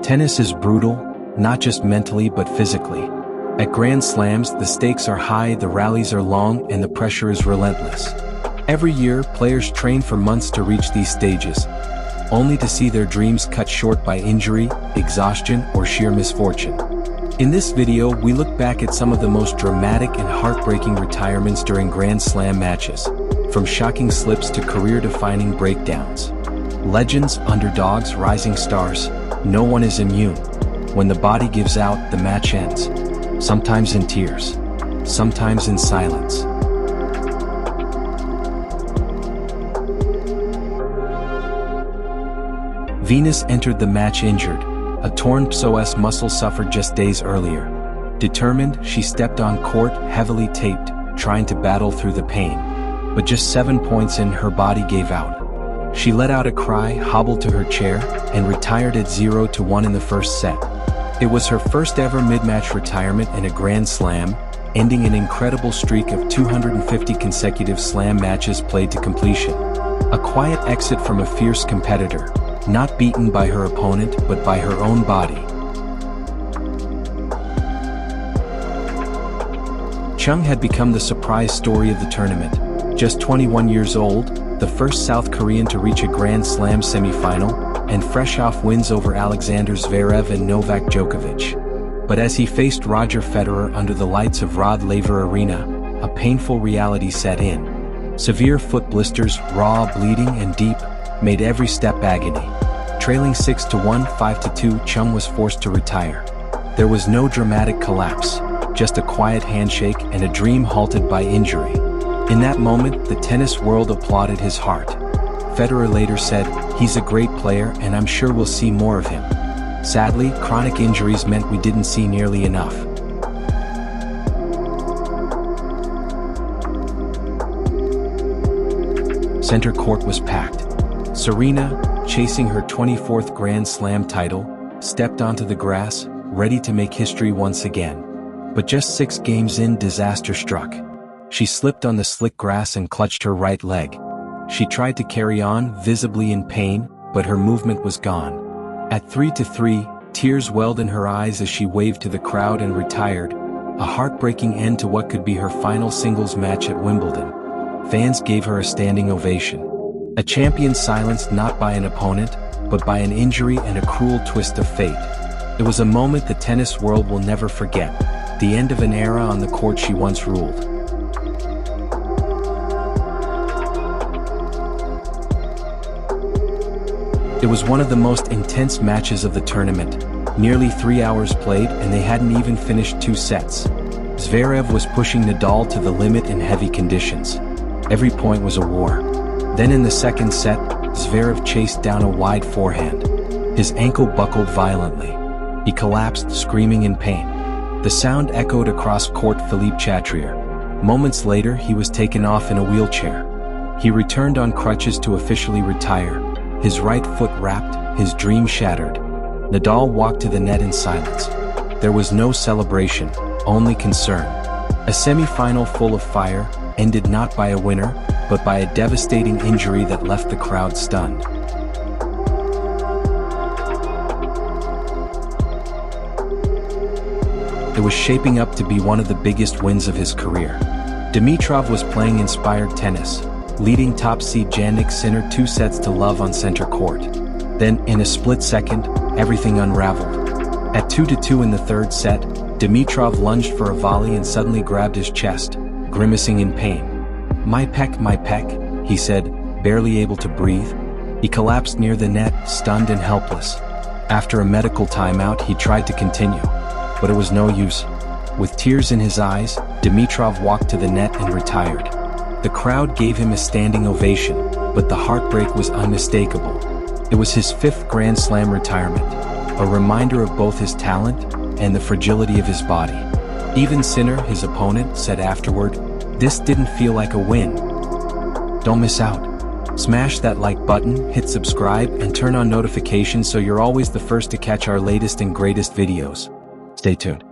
Tennis is brutal, not just mentally but physically. At Grand Slams, the stakes are high, the rallies are long, and the pressure is relentless. Every year, players train for months to reach these stages, only to see their dreams cut short by injury, exhaustion, or sheer misfortune. In this video, we look back at some of the most dramatic and heartbreaking retirements during Grand Slam matches, from shocking slips to career-defining breakdowns. Legends, underdogs, rising stars, no one is immune. When the body gives out, the match ends. Sometimes in tears, sometimes in silence. Venus entered the match injured, a torn psoas muscle suffered just days earlier. Determined, she stepped on court, heavily taped, trying to battle through the pain. But just 7 points in, her body gave out. She let out a cry, hobbled to her chair, and retired at 0-1 in the first set. It was her first ever mid-match retirement in a Grand Slam, ending an incredible streak of 250 consecutive slam matches played to completion. A quiet exit from a fierce competitor, not beaten by her opponent but by her own body. Chung had become the surprise story of the tournament. Just 21 years old, the first South Korean to reach a Grand Slam semifinal, and fresh off wins over Alexander Zverev and Novak Djokovic. But as he faced Roger Federer under the lights of Rod Laver Arena, a painful reality set in. Severe foot blisters, raw, bleeding, and deep, made every step agony. Trailing 6-1, 5-2, Chung was forced to retire. There was no dramatic collapse, just a quiet handshake and a dream halted by injury. In that moment, the tennis world applauded his heart. Federer later said, "He's a great player and I'm sure we'll see more of him." Sadly, chronic injuries meant we didn't see nearly enough. Center court was packed. Serena, chasing her 24th Grand Slam title, stepped onto the grass, ready to make history once again. But just 6 games in, disaster struck. She slipped on the slick grass and clutched her right leg. She tried to carry on, visibly in pain, but her movement was gone. At 3-3, tears welled in her eyes as she waved to the crowd and retired, a heartbreaking end to what could be her final singles match at Wimbledon. Fans gave her a standing ovation. A champion silenced not by an opponent, but by an injury and a cruel twist of fate. It was a moment the tennis world will never forget, the end of an era on the court she once ruled. It was one of the most intense matches of the tournament, nearly 3 hours played and they hadn't even finished 2 sets. Zverev was pushing Nadal to the limit in heavy conditions. Every point was a war. Then in the second set, Zverev chased down a wide forehand. His ankle buckled violently. He collapsed, screaming in pain. The sound echoed across court. Philippe Chatrier. Moments later, he was taken off in a wheelchair. He returned on crutches to officially retire, his right foot wrapped, his dream shattered. Nadal walked to the net in silence. There was no celebration, only concern. A semi-final full of fire, ended not by a winner, but by a devastating injury that left the crowd stunned. It was shaping up to be one of the biggest wins of his career. Dimitrov was playing inspired tennis, leading top seed Jannik Sinner 2 sets to love on center court. Then, in a split second, everything unraveled. At 2-2 in the third set, Dimitrov lunged for a volley and suddenly grabbed his chest, grimacing in pain. My pec," he said, barely able to breathe. He collapsed near the net, stunned and helpless. After a medical timeout, he tried to continue, but it was no use. With tears in his eyes, Dimitrov walked to the net and retired. The crowd gave him a standing ovation, but the heartbreak was unmistakable. It was his 5th Grand Slam retirement, a reminder of both his talent and the fragility of his body. Even Sinner, his opponent, said afterward, "This didn't feel like a win." Don't miss out. Smash that like button, hit subscribe, and turn on notifications so you're always the first to catch our latest and greatest videos. Stay tuned.